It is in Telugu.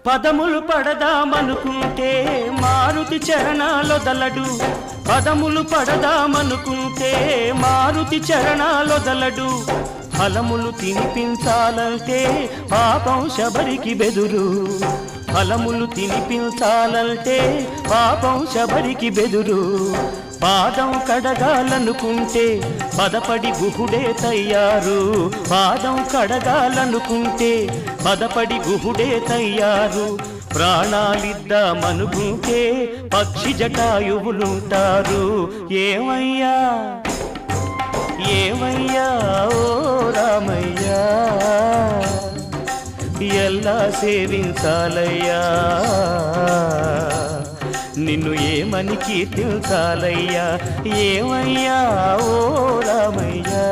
పదములు పడదామనుకుంటే మారుతి చరణాలొదలడు, పదములు పడదామనుకుంటే మారుతి చరణాలొదలడు. ఫలములు తినిపించాలంటే పాపం శబరికి బెదురు, ఫలములు తినిపించాలంటే పాపం శబరికి బెదురు. పాదం కడగాలనుకుంటే పదపడి గుహుడే తయ్యారు, పాదం కడగాలనుకుంటే పదపడి గుహుడే తయ్యారు. ప్రాణాలిద్దామనుకుంటే పక్షి జటాయువులుంటారు. ఏమయ్యా ఏమయ్యా ఓ రామయ్యా, ఎలా సేవించాలయ్యా, నిన్ను ఏమని కీర్తించాలయ్యా. ఏమయ్యా ఓ రామయ్యా.